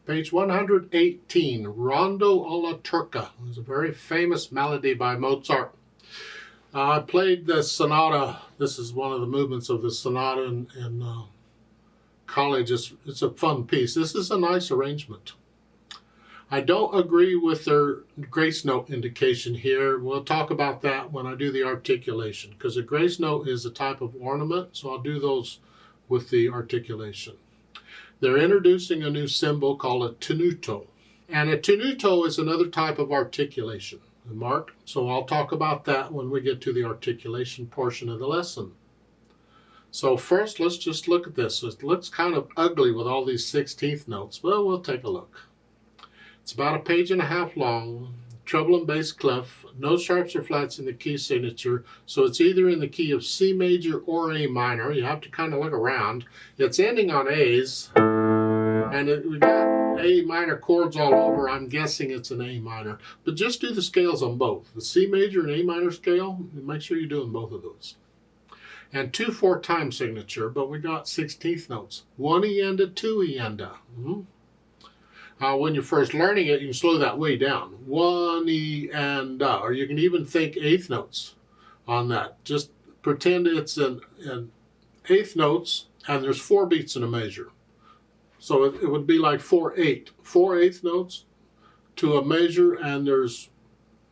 Page 118, Rondo Alla Turca. It was a very famous melody by Mozart. I played the sonata. This is one of the movements of the sonata in college. It's a fun piece. This is a nice arrangement. I don't agree with their grace note indication here. We'll talk about that when I do the articulation, because a grace note is a type of ornament, so I'll do those with the articulation. They're introducing a new symbol called a tenuto. And a tenuto is another type of articulation, Mark. So I'll talk about that when we get to the articulation portion of the lesson. So first, let's just look at this. It looks kind of ugly with all these 16th notes. Well, we'll take a look. It's about a page and a half long, treble and bass clef, no sharps or flats in the key signature, so it's either in the key of C major or A minor. You have to kind of look around. It's ending on A's, and we got A minor chords all over. I'm guessing it's an A minor, but just do the scales on both. The C major and A minor scale, make sure you're doing both of those. And 2/4 time signature, but we got 16th notes. 1 ienda, 2 ienda. When you're first learning it, you can slow that way down. 1 ienda, or you can even think eighth notes on that. Just pretend it's an eighth notes, and there's 4 beats in a measure. So it would be like 4/8. 4 eighth notes to a measure, and there's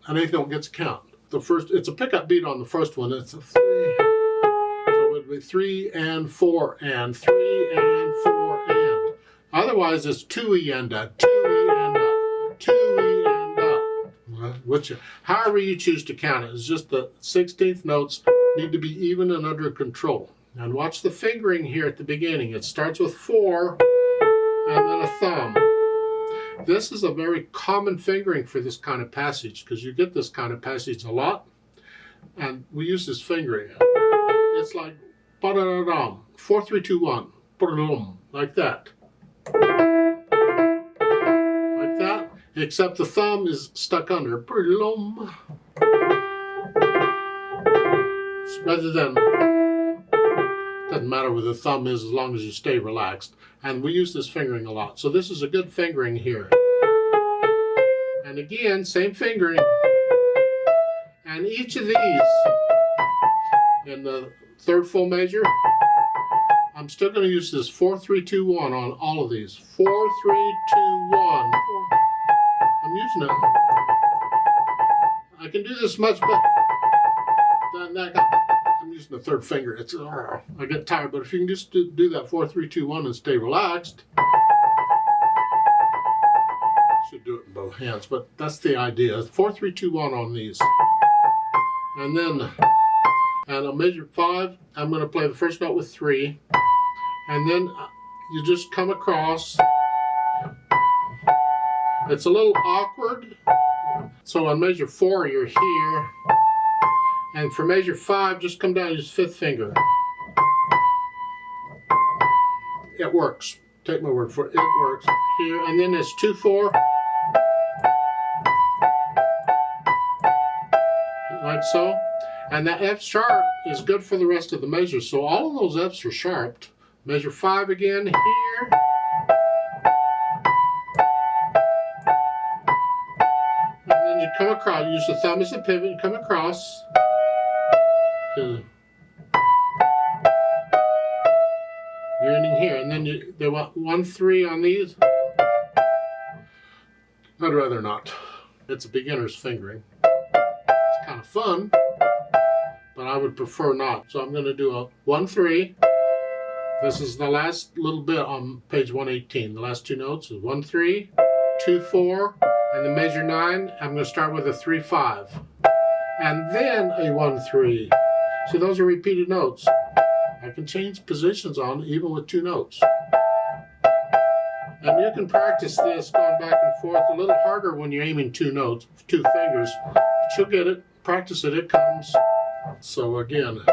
an eighth note gets a count. The first, it's a pickup beat on the first one. It's a 3. So it would be 3 and 4 and 3 and 4 and. Otherwise, it's 2 ienda, 2 ienda, 2 ienda. However you choose to count it. It's just the 16th notes need to be even and under control. And watch the fingering here at the beginning. It starts with 4 and then a thumb. This is a very common fingering for this kind of passage, because you get this kind of passage a lot. And we use this fingering. It's like ba-da-da-dum, 4, 3, 2, 1, ba-da-dum, like that. Like that, except the thumb is stuck under. Rather than, doesn't matter where the thumb is as long as you stay relaxed. And we use this fingering a lot. So this is a good fingering here. And again, same fingering. And each of these, in the third full measure, I'm still going to use this 4, 3, 2, 1 on all of these. 4, 3, 2, 1. I'm using it. I can do this much better than that. I'm using the third finger. It's I get tired, but if you can just do that 4, 3, 2, 1 and stay relaxed, should do it in both hands. But that's the idea. 4, 3, 2, 1 on these, and then on measure 5, I'm going to play the first note with 3. And then you just come across. It's a little awkward. So on measure 4, you're here. And for measure 5, just come down and use 5th finger. It works. Take my word for it. It works. Here. And then it's 2, 4. Like so. And that F sharp is good for the rest of the measures. So all of those Fs are sharped. Measure 5 again here. And then you come across, use the thumb as the pivot and come across. You're ending here. And then they want 1, 3 on these. I'd rather not. It's a beginner's fingering. It's kind of fun, but I would prefer not. So I'm going to do a 1, 3. This is the last little bit on page 118. The last 2 notes is 1, 3, 2, 4, and then measure 9. I'm going to start with a 3, 5, and then a 1, 3. See, those are repeated notes. I can change positions on even with 2 notes. And you can practice this going back and forth. A little harder when you're aiming 2 notes, 2 fingers. But you'll get it. Practice it. It comes. So again.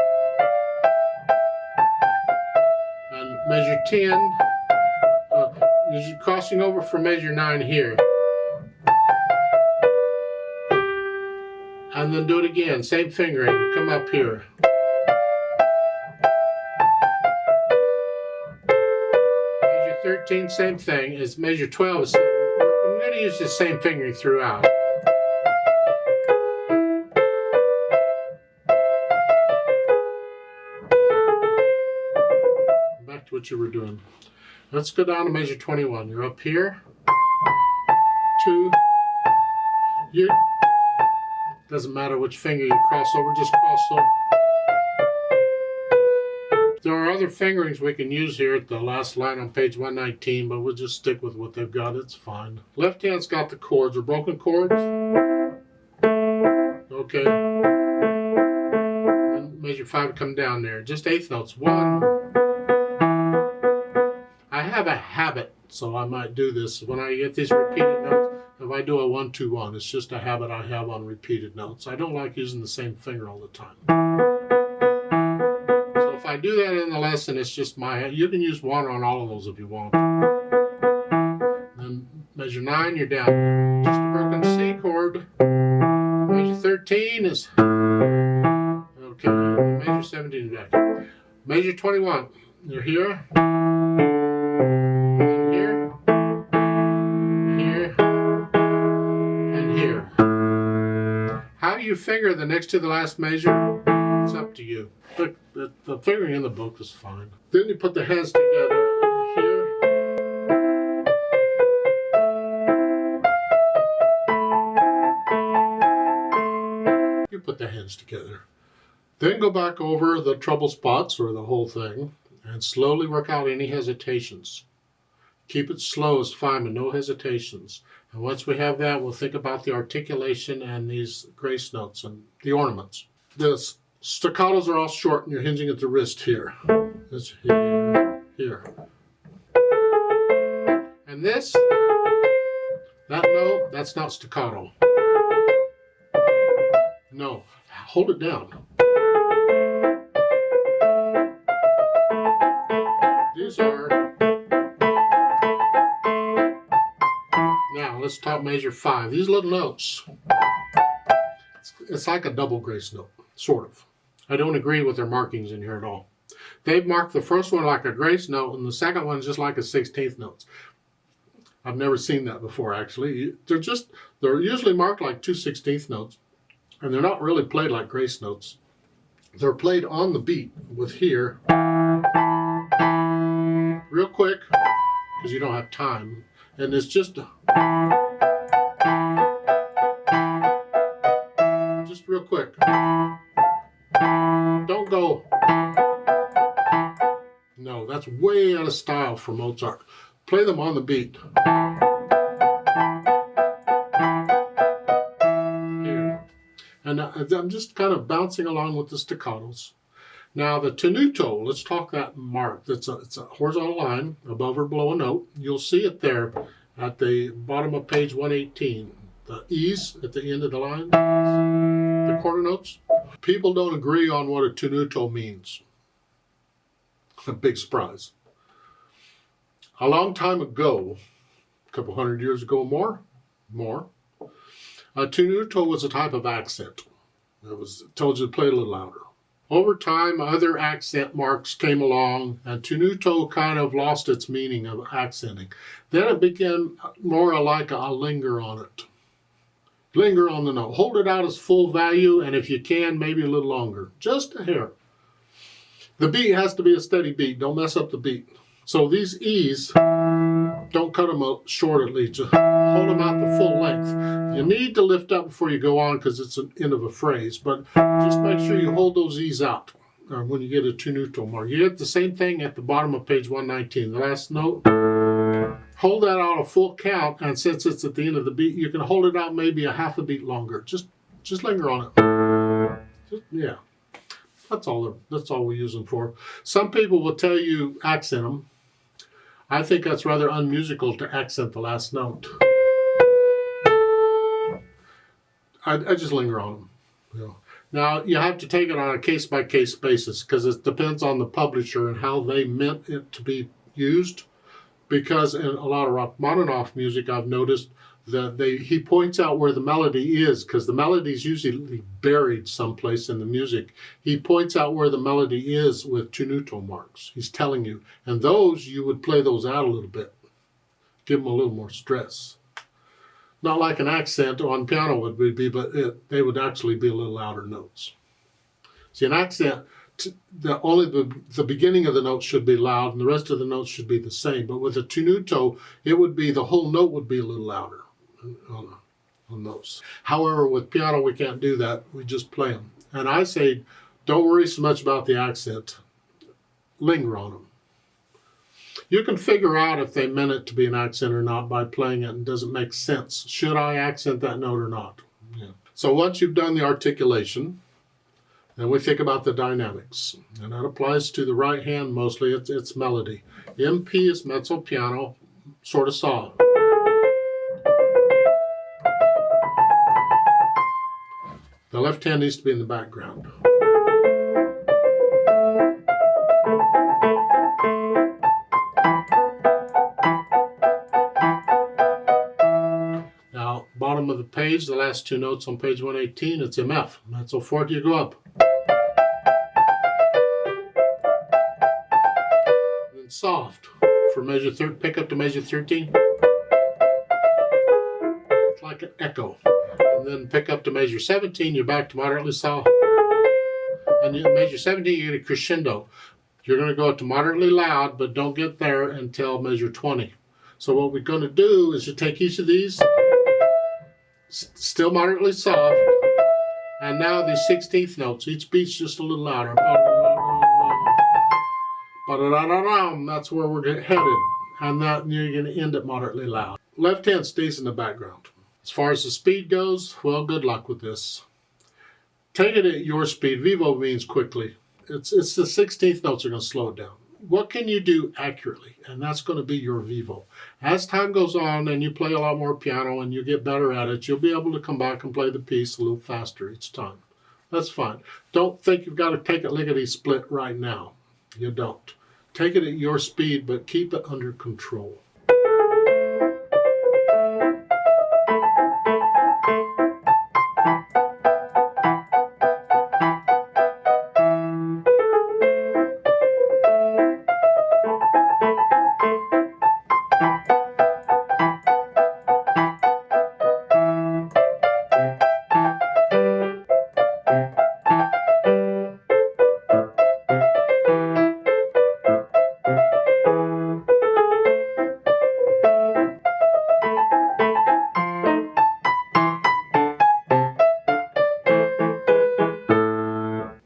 Measure 10, you're crossing over for measure 9 here. And then do it again, same fingering, come up here. Measure 13, same thing as measure 12. So I'm going to use the same fingering throughout. Back to what you were doing. Let's go down to measure 21. You're up here. 2. Doesn't matter which finger you cross over, just cross over. There are other fingerings we can use here at the last line on page 119, but we'll just stick with what they've got. It's fine. Left hand's got the chords. Are broken chords? Okay. And measure 5 come down there. Just eighth notes. 1. I have a habit, so I might do this. When I get these repeated notes, if I do a 1, 2, 1, it's just a habit I have on repeated notes. I don't like using the same finger all the time. If I do that in the lesson, it's just you can use 1 on all of those if you want. Then measure 9, you're down. Just a broken C chord. Measure 13 is okay. Measure 17 back. Measure 21, you're here. And here. Here. And here. How you finger the next to the last measure, it's up to you. The fingering in the book is fine. Then you put the hands together here. You put the hands together. Then go back over the trouble spots or the whole thing and slowly work out any hesitations. Keep it slow as fine, but no hesitations. And once we have that, we'll think about the articulation and these grace notes and the ornaments. This staccatos are all short and you're hinging at the wrist here. This here, here. And this, that note, that's not staccato. No, hold it down. These are, now let's talk measure 5. These little notes, it's like a double grace note, sort of. I don't agree with their markings in here at all. They've marked the first one like a grace note and the second one just like a 16th note. I've never seen that before, actually. They're usually marked like 2 16th notes, and they're not really played like grace notes. They're played on the beat with here, real quick, because you don't have time. And it's just real quick. Don't go. No, that's way out of style for Mozart. Play them on the beat. Here. And I'm just kind of bouncing along with the staccatos. Now the tenuto, let's talk that mark. It's a horizontal line above or below a note. You'll see it there at the bottom of page 118. The E's at the end of the line, the quarter notes. People don't agree on what a tenuto means. A big surprise. A long time ago, a couple hundred years ago more, a tenuto was a type of accent. It told you to play a little louder. Over time, other accent marks came along, and tenuto kind of lost its meaning of accenting. Then it became more like a linger on it. Linger on the note. Hold it out as full value, and if you can, maybe a little longer. Just a hair. The beat has to be a steady beat. Don't mess up the beat. So these E's, don't cut them short at least. Just hold them out the full length. You need to lift up before you go on because it's an end of a phrase, but just make sure you hold those E's out when you get a tenuto mark. You get the same thing at the bottom of page 119. The last note, hold that out a full count, and since it's at the end of the beat, you can hold it out maybe a half a beat longer. Just linger on it. Yeah. That's all we use them for. Some people will tell you accent them. I think that's rather unmusical to accent the last note. I just linger on them. You know. Now, you have to take it on a case-by-case basis because it depends on the publisher and how they meant it to be used. because in a lot of Rachmaninoff music, I've noticed that he points out where the melody is, because the melody is usually buried someplace in the music. He points out where the melody is with tenuto marks. He's telling you. And those, you would play those out a little bit. Give them a little more stress. Not like an accent on piano would be, but they would actually be a little louder notes. See, an accent, only the beginning of the note should be loud, and the rest of the notes should be the same. But with a tenuto, it would be, the whole note would be a little louder on those. However, with piano, we can't do that. We just play them. And I say, don't worry so much about the accent. Linger on them. You can figure out if they meant it to be an accent or not by playing it, and does it make sense? Should I accent that note or not? Yeah. So once you've done the articulation, then we think about the dynamics. And that applies to the right hand mostly. It's melody. MP is mezzo piano, sort of saw. The left hand needs to be in the background. Now, bottom of the page, the last two notes on page 118, it's MF. Mezzo forte, you go up. And then soft for measure pick up to measure 13. It's like an echo. And then pick up to measure 17, you're back to moderately soft. And you measure 17, you get a crescendo. You're going to go up to moderately loud, but don't get there until measure 20. So what we're going to do is you take each of these, still moderately soft, and now these 16th notes, each beat's just a little louder. That's where we're headed, and that you're going to end it moderately loud. Left hand stays in the background. As far as the speed goes, well, good luck with this. Take it at your speed. Vivo means quickly. It's the 16th notes are going to slow it down. What can you do accurately? And that's going to be your vivo. As time goes on and you play a lot more piano and you get better at it, you'll be able to come back and play the piece a little faster each time. That's fine. Don't think you've got to take it lickety-split right now. You don't. Take it at your speed, but keep it under control.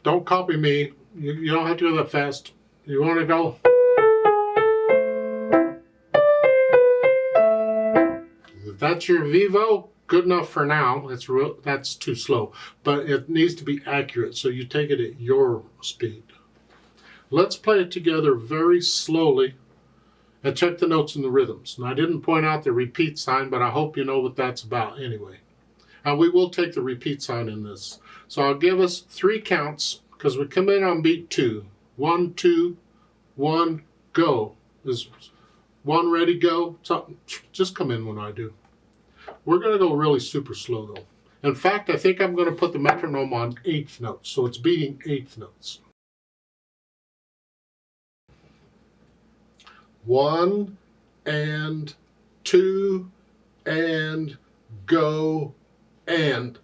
Don't copy me. You don't have to go that fast. You want to go? If that's your vivo, good enough for now. That's too slow. But it needs to be accurate, so you take it at your speed. Let's play it together very slowly and check the notes and the rhythms. And I didn't point out the repeat sign, but I hope you know what that's about anyway. And we will take the repeat sign in this. So I'll give us 3 counts, because we come in on beat 2. 1, 2, 1, go. Is 1 ready, go? So just come in when I do. We're going to go really super slow though. In fact, I think I'm going to put the metronome on 8th notes, so it's beating 8th notes. 1 and 2 and go and